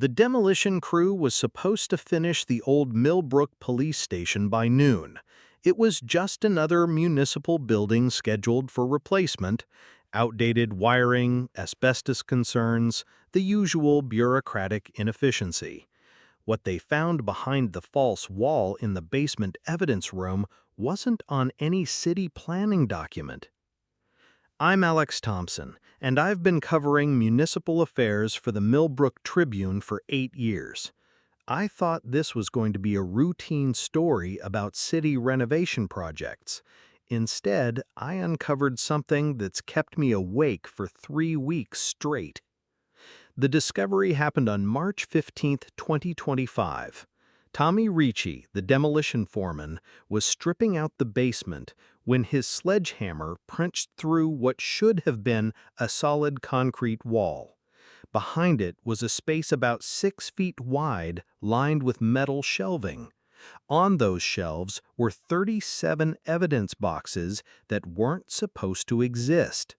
The demolition crew was supposed to finish the old Millbrook police station by noon. It was just another municipal building scheduled for replacement, outdated wiring, asbestos concerns, the usual bureaucratic inefficiency. What they found behind the false wall in the basement evidence room wasn't on any city planning document. I'm Alex Thompson, and I've been covering municipal affairs for the Millbrook Tribune for 8 years. I thought this was going to be a routine story about city renovation projects. Instead, I uncovered something that's kept me awake for 3 weeks straight. The discovery happened on March 15, 2025. Tommy Ricci, the demolition foreman, was stripping out the basement when his sledgehammer punched through what should have been a solid concrete wall. Behind it was a space about 6 feet wide lined with metal shelving. On those shelves were 37 evidence boxes that weren't supposed to exist.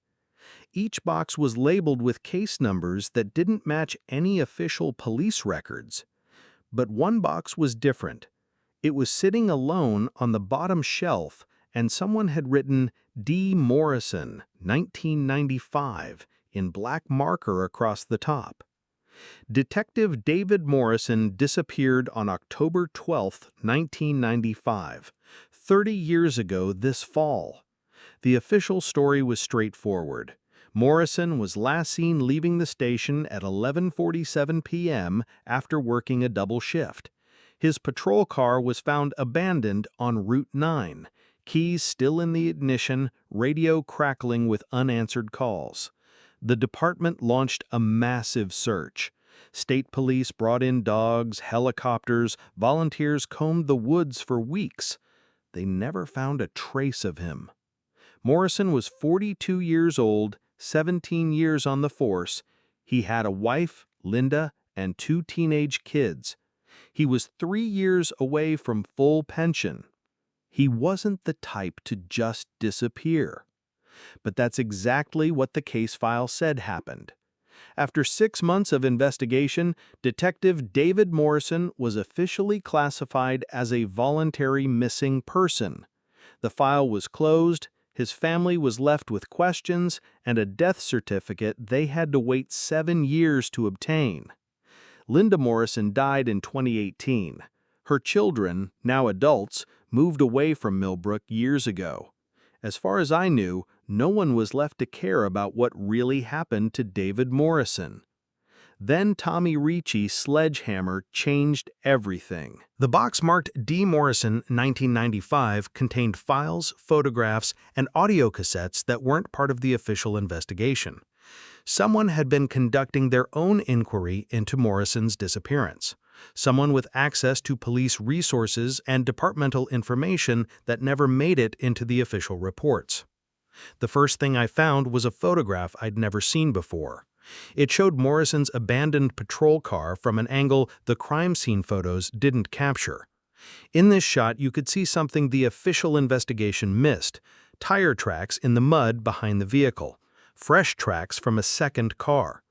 Each box was labeled with case numbers that didn't match any official police records. But one box was different. It was sitting alone on the bottom shelf, and someone had written D. Morrison, 1995, in black marker across the top. Detective David Morrison disappeared on October 12, 1995, 30 years ago this fall. The official story was straightforward. Morrison was last seen leaving the station at 11:47 p.m. after working a double shift. His patrol car was found abandoned on Route 9, keys still in the ignition, radio crackling with unanswered calls. The department launched a massive search. State police brought in dogs, helicopters, volunteers combed the woods for weeks. They never found a trace of him. Morrison was 42 years old, 17 years on the force. He had a wife, Linda, and 2 teenage kids. He was 3 years away from full pension. He wasn't the type to just disappear. But that's exactly what the case file said happened. After 6 months of investigation, Detective David Morrison was officially classified as a voluntary missing person. The file was closed. His family was left with questions and a death certificate they had to wait 7 years to obtain. Linda Morrison died in 2018. Her children, now adults, moved away from Millbrook years ago. As far as I knew, no one was left to care about what really happened to David Morrison. Then Tommy Ricci's sledgehammer changed everything. The box marked D. Morrison 1995 contained files, photographs, and audio cassettes that weren't part of the official investigation. Someone had been conducting their own inquiry into Morrison's disappearance. Someone with access to police resources and departmental information that never made it into the official reports. The first thing I found was a photograph I'd never seen before. It showed Morrison's abandoned patrol car from an angle the crime scene photos didn't capture. In this shot, you could see something the official investigation missed: tire tracks in the mud behind the vehicle, fresh tracks from a second car.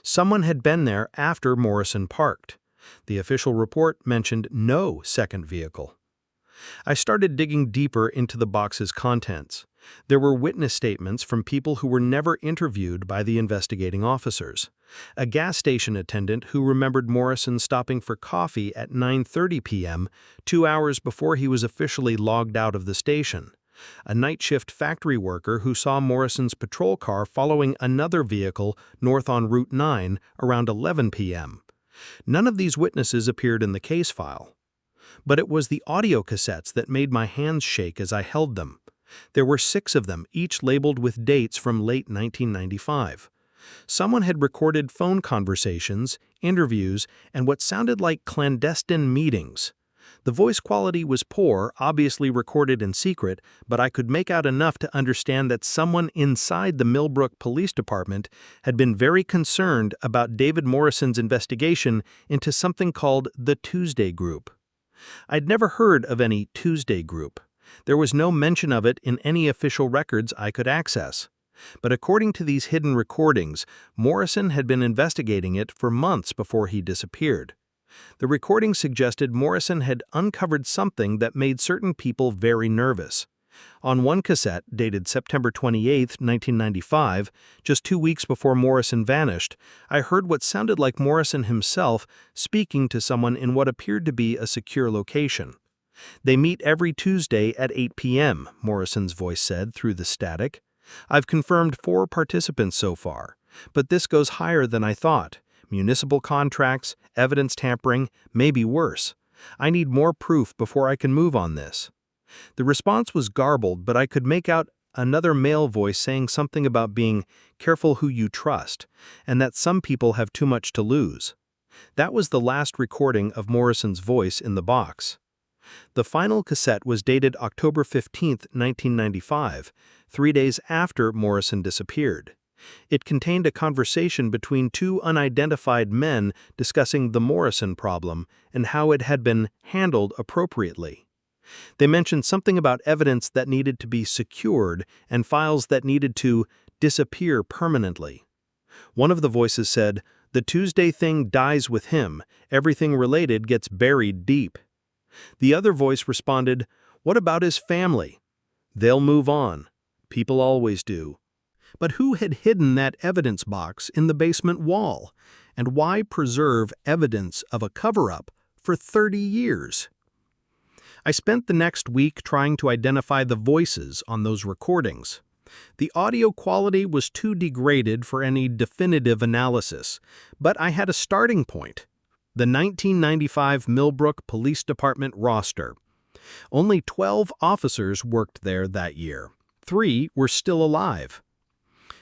Someone had been there after Morrison parked. The official report mentioned no second vehicle. I started digging deeper into the box's contents. There were witness statements from people who were never interviewed by the investigating officers. A gas station attendant who remembered Morrison stopping for coffee at 9:30 p.m., 2 hours before he was officially logged out of the station. A night shift factory worker who saw Morrison's patrol car following another vehicle north on Route 9 around 11 p.m. None of these witnesses appeared in the case file. But it was the audio cassettes that made my hands shake as I held them. There were 6 of them, each labeled with dates from late 1995. Someone had recorded phone conversations, interviews, and what sounded like clandestine meetings. The voice quality was poor, obviously recorded in secret, but I could make out enough to understand that someone inside the Millbrook Police Department had been very concerned about David Morrison's investigation into something called the Tuesday Group. I'd never heard of any Tuesday Group. There was no mention of it in any official records I could access. But according to these hidden recordings, Morrison had been investigating it for months before he disappeared. The recording suggested Morrison had uncovered something that made certain people very nervous. On one cassette, dated September 28, 1995, just 2 weeks before Morrison vanished, I heard what sounded like Morrison himself speaking to someone in what appeared to be a secure location. "They meet every Tuesday at 8 p.m., Morrison's voice said through the static. "I've confirmed 4 participants so far, but this goes higher than I thought. Municipal contracts, evidence tampering, maybe worse. I need more proof before I can move on this." The response was garbled, but I could make out another male voice saying something about being careful who you trust, and that some people have too much to lose. That was the last recording of Morrison's voice in the box. The final cassette was dated October 15, 1995, 3 days after Morrison disappeared. It contained a conversation between 2 unidentified men discussing the Morrison problem and how it had been handled appropriately. They mentioned something about evidence that needed to be secured and files that needed to disappear permanently. One of the voices said, "The Tuesday thing dies with him. Everything related gets buried deep." The other voice responded, "What about his family? They'll move on. People always do." But who had hidden that evidence box in the basement wall? And why preserve evidence of a cover-up for 30 years? I spent the next week trying to identify the voices on those recordings. The audio quality was too degraded for any definitive analysis, but I had a starting point: the 1995 Millbrook Police Department roster. Only 12 officers worked there that year. 3 were still alive.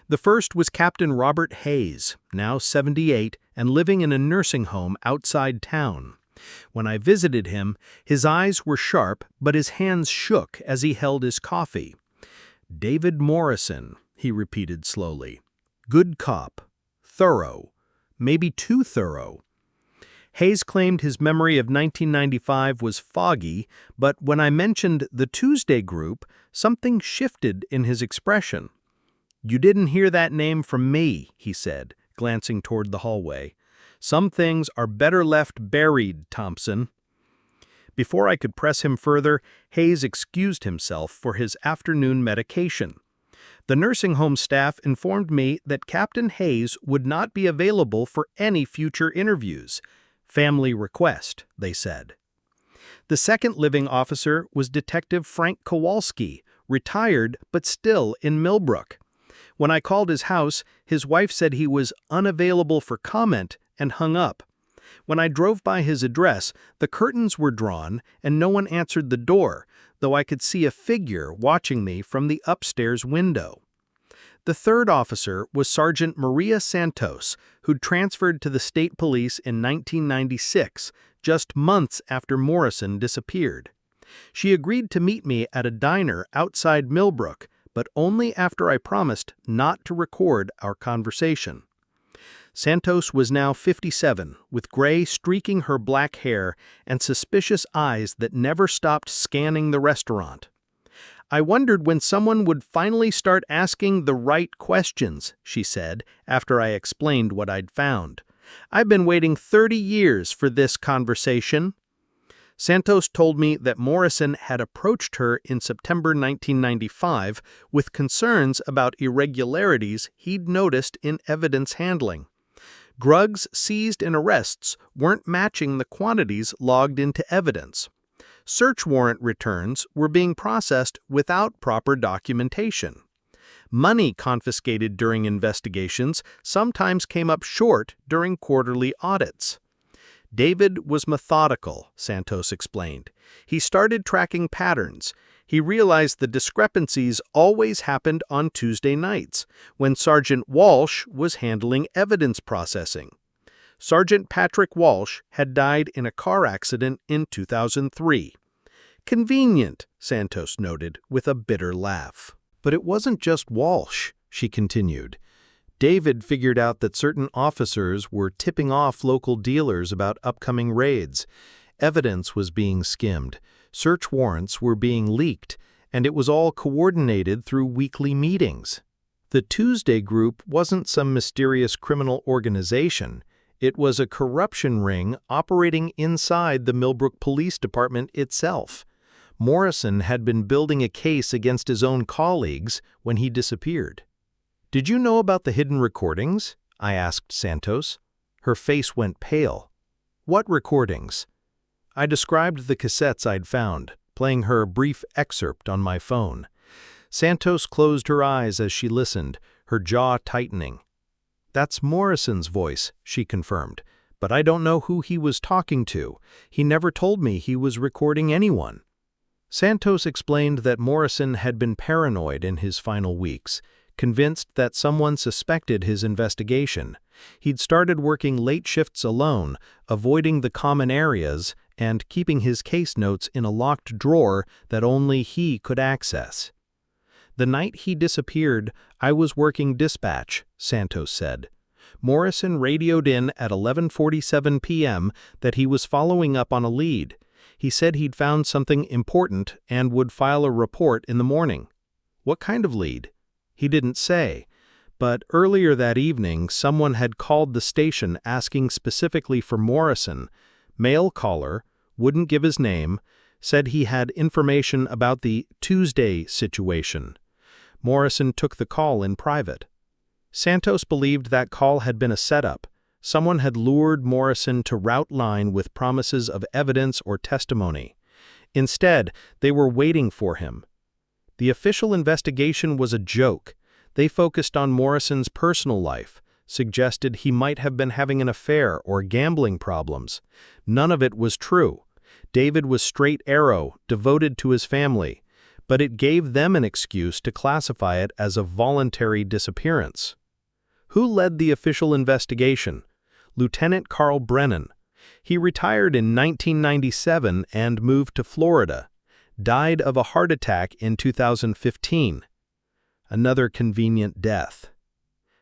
The first was Captain Robert Hayes, now 78 and living in a nursing home outside town. When I visited him, his eyes were sharp, but his hands shook as he held his coffee. "David Morrison," he repeated slowly. "Good cop. Thorough. Maybe too thorough." Hayes claimed his memory of 1995 was foggy, but when I mentioned the Tuesday group, something shifted in his expression. "You didn't hear that name from me," he said, glancing toward the hallway. "Some things are better left buried, Thompson." Before I could press him further, Hayes excused himself for his afternoon medication. The nursing home staff informed me that Captain Hayes would not be available for any future interviews. "Family request," they said. The second living officer was Detective Frank Kowalski, retired but still in Millbrook. When I called his house, his wife said he was unavailable for comment and hung up. When I drove by his address, the curtains were drawn and no one answered the door, though I could see a figure watching me from the upstairs window. The third officer was Sergeant Maria Santos, who'd transferred to the state police in 1996, just months after Morrison disappeared. She agreed to meet me at a diner outside Millbrook, but only after I promised not to record our conversation. Santos was now 57, with gray streaking her black hair and suspicious eyes that never stopped scanning the restaurant. "I wondered when someone would finally start asking the right questions," she said, after I explained what I'd found. "I've been waiting 30 years for this conversation." Santos told me that Morrison had approached her in September 1995 with concerns about irregularities he'd noticed in evidence handling. Drugs seized in arrests weren't matching the quantities logged into evidence. Search warrant returns were being processed without proper documentation. Money confiscated during investigations sometimes came up short during quarterly audits. David was methodical, Santos explained. He started tracking patterns. He realized the discrepancies always happened on Tuesday nights, when Sergeant Walsh was handling evidence processing. Sergeant Patrick Walsh had died in a car accident in 2003. "Convenient," Santos noted with a bitter laugh. "But it wasn't just Walsh," she continued. "David figured out that certain officers were tipping off local dealers about upcoming raids. Evidence was being skimmed, search warrants were being leaked, and it was all coordinated through weekly meetings." The Tuesday Group wasn't some mysterious criminal organization. It was a corruption ring operating inside the Millbrook Police Department itself. Morrison had been building a case against his own colleagues when he disappeared. "Did you know about the hidden recordings?" I asked Santos. Her face went pale. "What recordings?" I described the cassettes I'd found, playing her a brief excerpt on my phone. Santos closed her eyes as she listened, her jaw tightening. "That's Morrison's voice," she confirmed, "but I don't know who he was talking to. He never told me he was recording anyone." Santos explained that Morrison had been paranoid in his final weeks, convinced that someone suspected his investigation. He'd started working late shifts alone, avoiding the common areas, and keeping his case notes in a locked drawer that only he could access. "The night he disappeared, I was working dispatch," Santos said. Morrison radioed in at 11:47 p.m. that he was following up on a lead. He said he'd found something important and would file a report in the morning. "What kind of lead?" He didn't say, but earlier that evening someone had called the station asking specifically for Morrison. Male caller, wouldn't give his name, said he had information about the Tuesday situation. Morrison took the call in private. Santos believed that call had been a setup. Someone had lured Morrison to route line with promises of evidence or testimony. Instead, they were waiting for him. The official investigation was a joke. They focused on Morrison's personal life, suggested he might have been having an affair or gambling problems. None of it was true. David was straight arrow, devoted to his family, but it gave them an excuse to classify it as a voluntary disappearance. Who led the official investigation? Lieutenant Carl Brennan. He retired in 1997 and moved to Florida. Died of a heart attack in 2015. Another convenient death.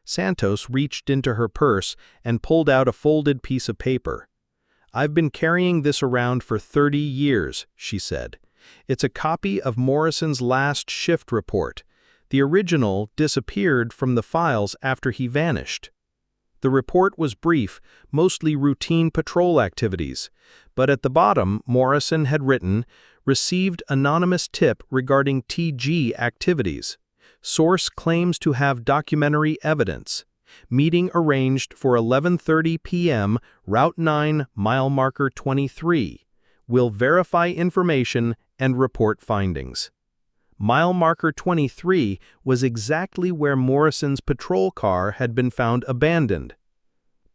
Santos reached into her purse and pulled out a folded piece of paper. "I've been carrying this around for 30 years, she said. "It's a copy of Morrison's last shift report. The original disappeared from the files after he vanished." The report was brief, mostly routine patrol activities, but at the bottom Morrison had written, "Received anonymous tip regarding TG activities. Source claims to have documentary evidence. Meeting arranged for 11:30 p.m. Route 9, mile marker 23. Will verify information and report findings." Mile marker 23 was exactly where Morrison's patrol car had been found abandoned.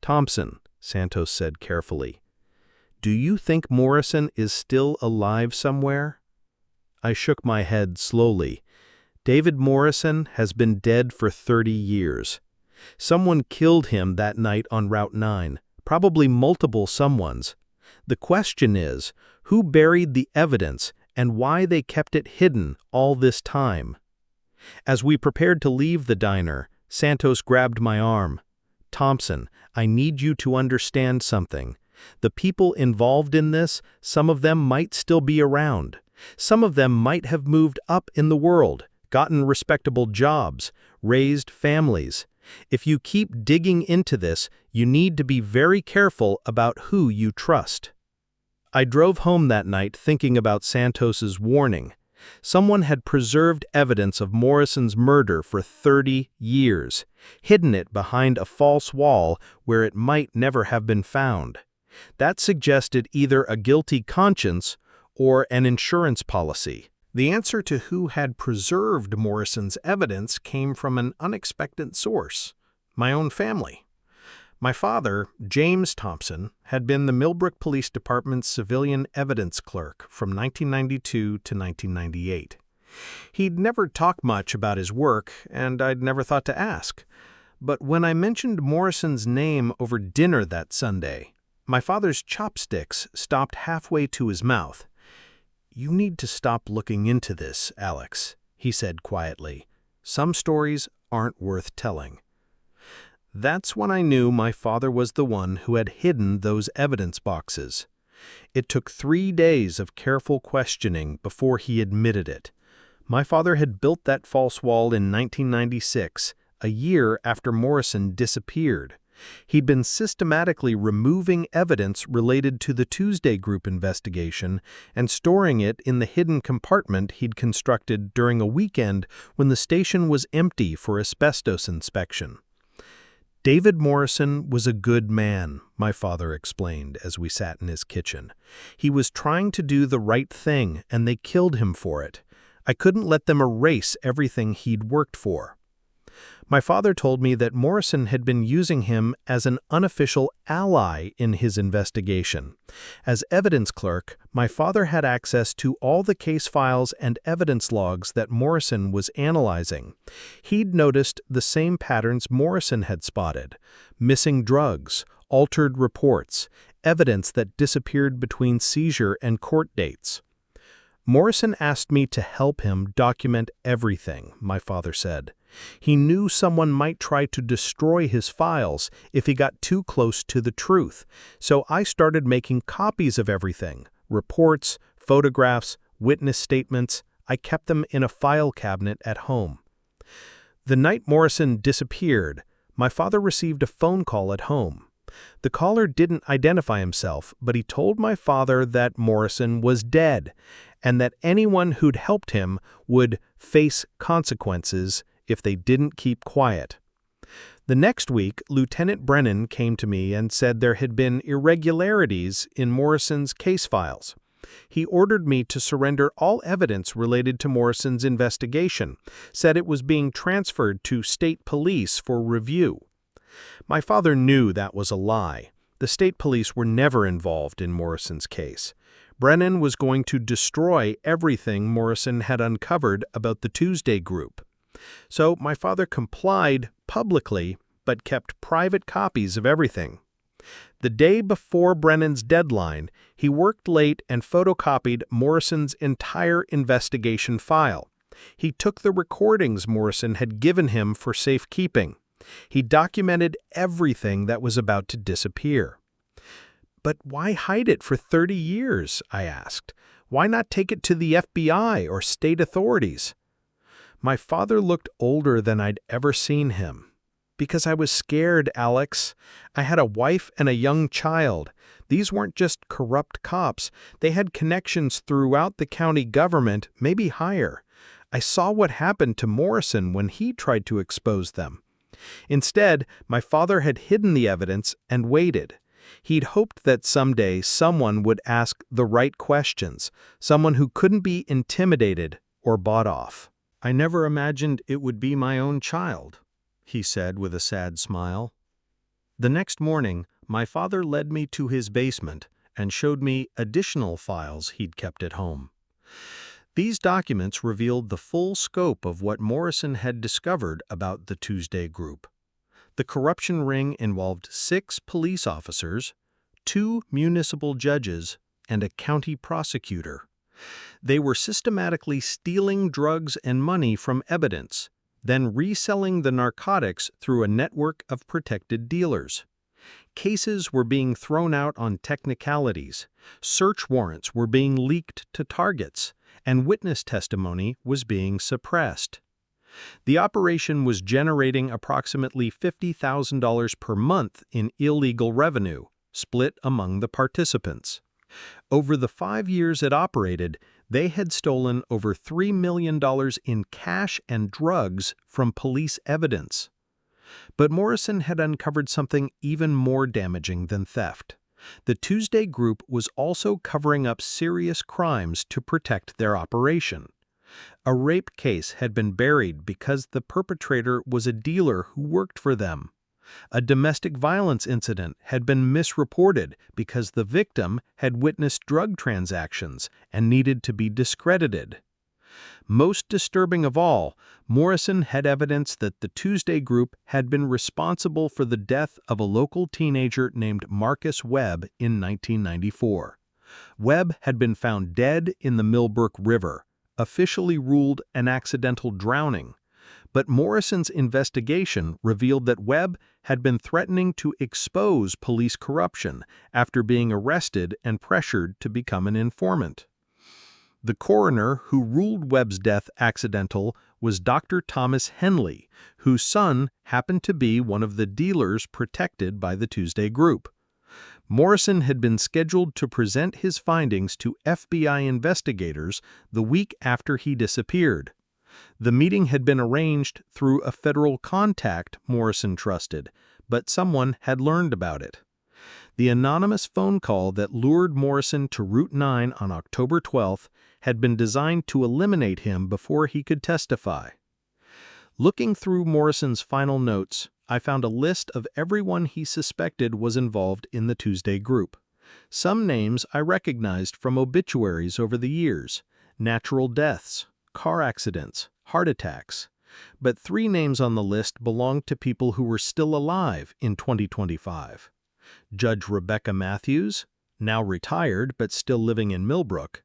"Thompson," Santos said carefully, "do you think Morrison is still alive somewhere?" I shook my head slowly. David Morrison has been dead for 30 years. Someone killed him that night on Route 9, probably multiple someones. The question is, who buried the evidence and why they kept it hidden all this time? As we prepared to leave the diner, Santos grabbed my arm. "Thompson, I need you to understand something. The people involved in this, some of them might still be around. Some of them might have moved up in the world, gotten respectable jobs, raised families. If you keep digging into this, you need to be very careful about who you trust." I drove home that night thinking about Santos's warning. Someone had preserved evidence of Morrison's murder for 30 years, hidden it behind a false wall where it might never have been found. That suggested either a guilty conscience or an insurance policy. The answer to who had preserved Morrison's evidence came from an unexpected source: my own family. My father, James Thompson, had been the Millbrook Police Department's civilian evidence clerk from 1992 to 1998. He'd never talked much about his work, and I'd never thought to ask. But when I mentioned Morrison's name over dinner that Sunday, my father's chopsticks stopped halfway to his mouth. "You need to stop looking into this, Alex," he said quietly. "Some stories aren't worth telling." That's when I knew my father was the one who had hidden those evidence boxes. It took 3 days of careful questioning before he admitted it. My father had built that false wall in 1996, a year after Morrison disappeared. He'd been systematically removing evidence related to the Tuesday Group investigation and storing it in the hidden compartment he'd constructed during a weekend when the station was empty for asbestos inspection. David Morrison was a good man, my father explained as we sat in his kitchen. He was trying to do the right thing, and they killed him for it. I couldn't let them erase everything he'd worked for. My father told me that Morrison had been using him as an unofficial ally in his investigation. As evidence clerk, my father had access to all the case files and evidence logs that Morrison was analyzing. He'd noticed the same patterns Morrison had spotted: missing drugs, altered reports, evidence that disappeared between seizure and court dates. Morrison asked me to help him document everything, my father said. He knew someone might try to destroy his files if he got too close to the truth, so I started making copies of everything: reports, photographs, witness statements. I kept them in a file cabinet at home. The night Morrison disappeared, my father received a phone call at home. The caller didn't identify himself, but he told my father that Morrison was dead and that anyone who'd helped him would face consequences if they didn't keep quiet. The next week, Lieutenant Brennan came to me and said there had been irregularities in Morrison's case files. He ordered me to surrender all evidence related to Morrison's investigation, said it was being transferred to state police for review. My father knew that was a lie. The state police were never involved in Morrison's case. Brennan was going to destroy everything Morrison had uncovered about the Tuesday Group. So my father complied publicly, but kept private copies of everything. The day before Brennan's deadline, he worked late and photocopied Morrison's entire investigation file. He took the recordings Morrison had given him for safekeeping. He documented everything that was about to disappear. But why hide it for 30 years, I asked. Why not take it to the FBI or state authorities? My father looked older than I'd ever seen him. Because I was scared, Alex. I had a wife and a young child. These weren't just corrupt cops. They had connections throughout the county government, maybe higher. I saw what happened to Morrison when he tried to expose them. Instead, my father had hidden the evidence and waited. He'd hoped that someday someone would ask the right questions, someone who couldn't be intimidated or bought off. "I never imagined it would be my own child," he said with a sad smile. The next morning, my father led me to his basement and showed me additional files he'd kept at home. These documents revealed the full scope of what Morrison had discovered about the Tuesday Group. The corruption ring involved 6 police officers, 2 municipal judges, and a county prosecutor. They were systematically stealing drugs and money from evidence, then reselling the narcotics through a network of protected dealers. Cases were being thrown out on technicalities, search warrants were being leaked to targets, and witness testimony was being suppressed. The operation was generating approximately $50,000 per month in illegal revenue, split among the participants. Over the 5 years it operated, they had stolen over $3 million in cash and drugs from police evidence. But Morrison had uncovered something even more damaging than theft. The Tuesday Group was also covering up serious crimes to protect their operation. A rape case had been buried because the perpetrator was a dealer who worked for them. A domestic violence incident had been misreported because the victim had witnessed drug transactions and needed to be discredited. Most disturbing of all, Morrison had evidence that the Tuesday Group had been responsible for the death of a local teenager named Marcus Webb in 1994. Webb had been found dead in the Millbrook River, officially ruled an accidental drowning. But Morrison's investigation revealed that Webb had been threatening to expose police corruption after being arrested and pressured to become an informant. The coroner who ruled Webb's death accidental was Dr. Thomas Henley, whose son happened to be one of the dealers protected by the Tuesday Group. Morrison had been scheduled to present his findings to FBI investigators the week after he disappeared. The meeting had been arranged through a federal contact Morrison trusted, but someone had learned about it. The anonymous phone call that lured Morrison to Route 9 on October 12th had been designed to eliminate him before he could testify. Looking through Morrison's final notes, I found a list of everyone he suspected was involved in the Tuesday Group. Some names I recognized from obituaries over the years: natural deaths, car accidents, heart attacks. But 3 names on the list belonged to people who were still alive in 2025. Judge Rebecca Matthews, now retired but still living in Millbrook;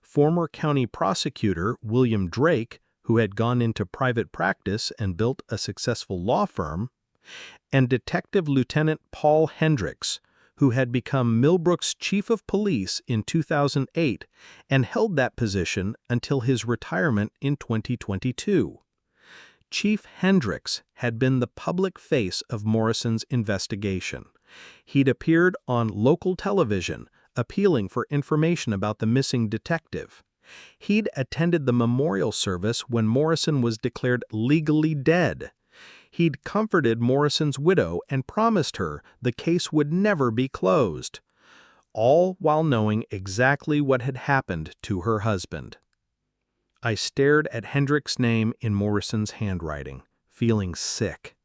former county prosecutor William Drake, who had gone into private practice and built a successful law firm; and Detective Lieutenant Paul Hendricks, who had become Millbrook's chief of police in 2008 and held that position until his retirement in 2022. Chief Hendricks had been the public face of Morrison's investigation. He'd appeared on local television, appealing for information about the missing detective. He'd attended the memorial service when Morrison was declared legally dead. He'd comforted Morrison's widow and promised her the case would never be closed, all while knowing exactly what had happened to her husband. I stared at Hendricks' name in Morrison's handwriting, feeling sick.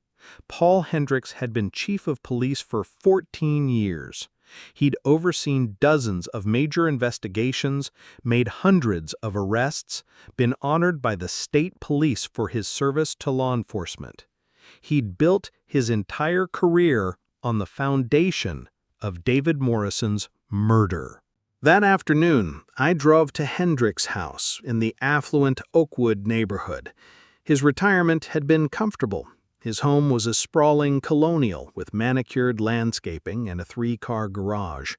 Paul Hendricks had been chief of police for 14 years. He'd overseen dozens of major investigations, made hundreds of arrests, been honored by the state police for his service to law enforcement. He'd built his entire career on the foundation of David Morrison's murder. That afternoon, I drove to Hendricks' house in the affluent Oakwood neighborhood. His retirement had been comfortable. His home was a sprawling colonial with manicured landscaping and a 3-car garage.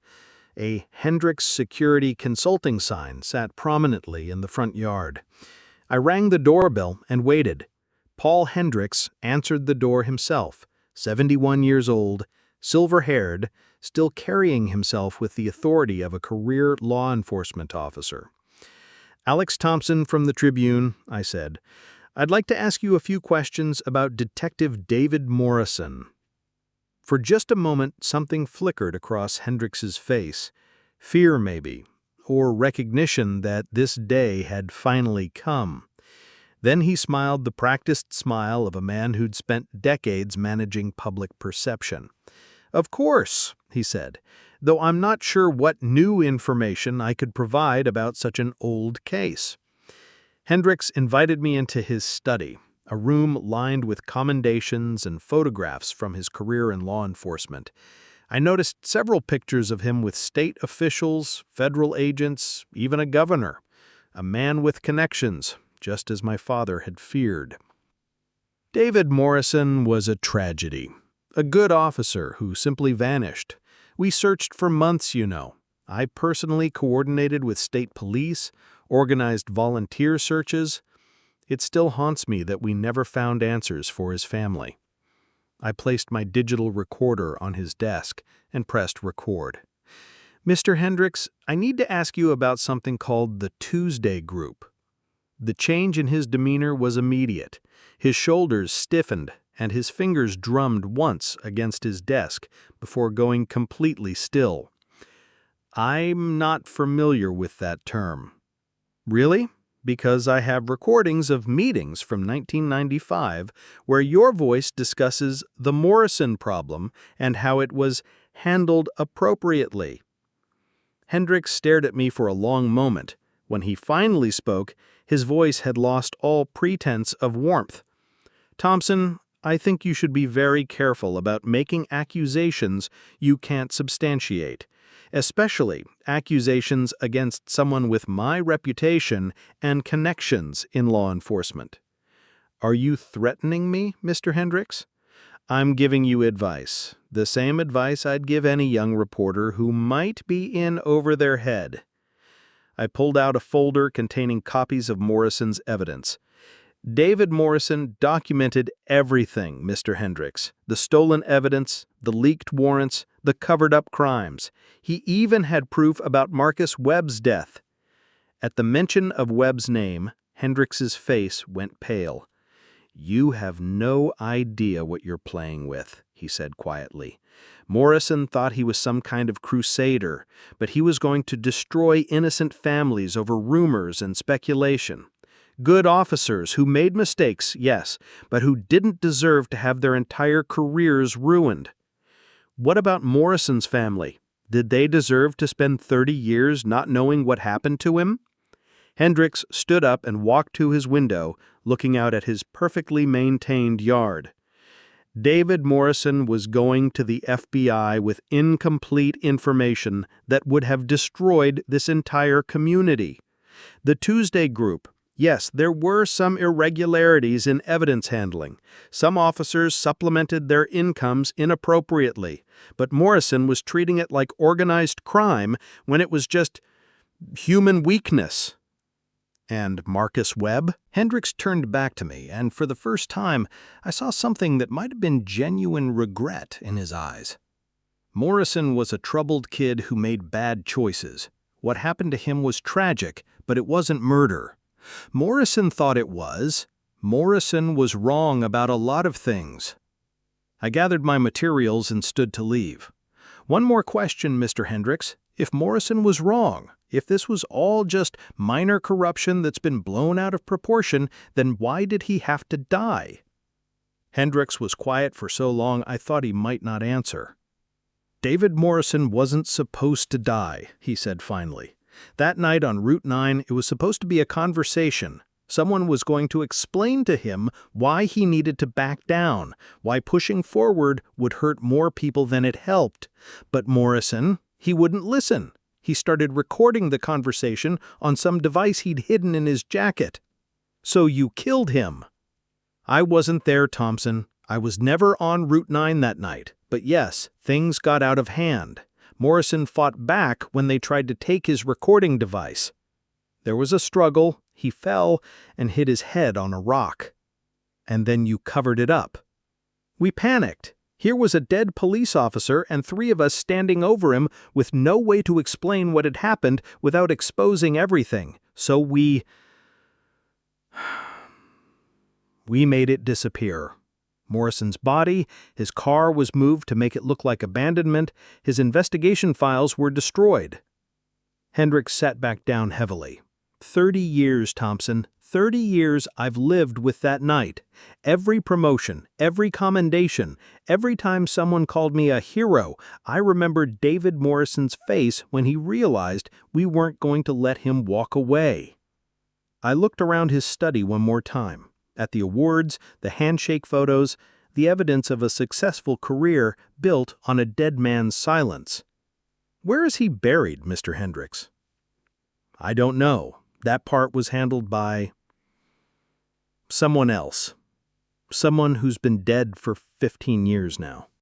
A Hendricks Security Consulting sign sat prominently in the front yard. I rang the doorbell and waited. Paul Hendricks answered the door himself, 71 years old, silver-haired, still carrying himself with the authority of a career law enforcement officer. "Alex Thompson from the Tribune," I said. "I'd like to ask you a few questions about Detective David Morrison." For just a moment, something flickered across Hendricks's face. Fear, maybe, or recognition that this day had finally come. Then he smiled the practiced smile of a man who'd spent decades managing public perception. "Of course," he said, "though I'm not sure what new information I could provide about such an old case." Hendricks invited me into his study, a room lined with commendations and photographs from his career in law enforcement. I noticed several pictures of him with state officials, federal agents, even a governor. A man with connections, just as my father had feared. David Morrison was a tragedy. A good officer who simply vanished. We searched for months, you know. I personally coordinated with state police, organized volunteer searches. It still haunts me that we never found answers for his family. I placed my digital recorder on his desk and pressed record. "Mr. Hendricks, I need to ask you about something called the Tuesday Group." The change in his demeanor was immediate. His shoulders stiffened, and his fingers drummed once against his desk before going completely still. "I'm not familiar with that term." "Really? Because I have recordings of meetings from 1995 where your voice discusses the Morrison problem and how it was handled appropriately." Hendricks stared at me for a long moment. When he finally spoke, his voice had lost all pretense of warmth. "Thompson, I think you should be very careful about making accusations you can't substantiate, especially accusations against someone with my reputation and connections in law enforcement." "Are you threatening me, Mr. Hendricks?" "I'm giving you advice, the same advice I'd give any young reporter who might be in over their head." I pulled out a folder containing copies of Morrison's evidence. David Morrison documented everything, Mr. Hendricks. The stolen evidence, the leaked warrants, the covered-up crimes. He even had proof about Marcus Webb's death. At the mention of Webb's name, Hendricks's face went pale. "You have no idea what you're playing with," he said quietly. Morrison thought he was some kind of crusader, but he was going to destroy innocent families over rumors and speculation. Good officers who made mistakes, yes, but who didn't deserve to have their entire careers ruined. What about Morrison's family? Did they deserve to spend 30 years not knowing what happened to him? Hendricks stood up and walked to his window, looking out at his perfectly maintained yard. David Morrison was going to the FBI with incomplete information that would have destroyed this entire community. The Tuesday Group. Yes, there were some irregularities in evidence handling. Some officers supplemented their incomes inappropriately, but Morrison was treating it like organized crime when it was just human weakness. And Marcus Webb? Hendricks turned back to me, and for the first time, I saw something that might have been genuine regret in his eyes. Morrison was a troubled kid who made bad choices. What happened to him was tragic, but it wasn't murder. Morrison thought it was. Morrison was wrong about a lot of things. I gathered my materials and stood to leave. One more question, Mr. Hendricks. If Morrison was wrong, if this was all just minor corruption that's been blown out of proportion, then why did he have to die? Hendricks was quiet for so long I thought he might not answer. David Morrison wasn't supposed to die, he said finally. That night on Route 9, it was supposed to be a conversation. Someone was going to explain to him why he needed to back down, why pushing forward would hurt more people than it helped. But Morrison, he wouldn't listen. He started recording the conversation on some device he'd hidden in his jacket. "So you killed him." "I wasn't there, Thompson. I was never on Route 9 that night. But yes, things got out of hand. Morrison fought back when they tried to take his recording device. There was a struggle, he fell, and hit his head on a rock. And then you covered it up. We panicked. Here was a dead police officer and 3 of us standing over him with no way to explain what had happened without exposing everything. So we made it disappear. Morrison's body, his car was moved to make it look like abandonment, his investigation files were destroyed. Hendricks sat back down heavily. 30 years, Thompson. 30 years I've lived with that night. Every promotion, every commendation, every time someone called me a hero, I remembered David Morrison's face when he realized we weren't going to let him walk away. I looked around his study one more time. At the awards, the handshake photos, the evidence of a successful career built on a dead man's silence. Where is he buried, Mr. Hendricks? I don't know. That part was handled by someone else. Someone who's been dead for 15 years now.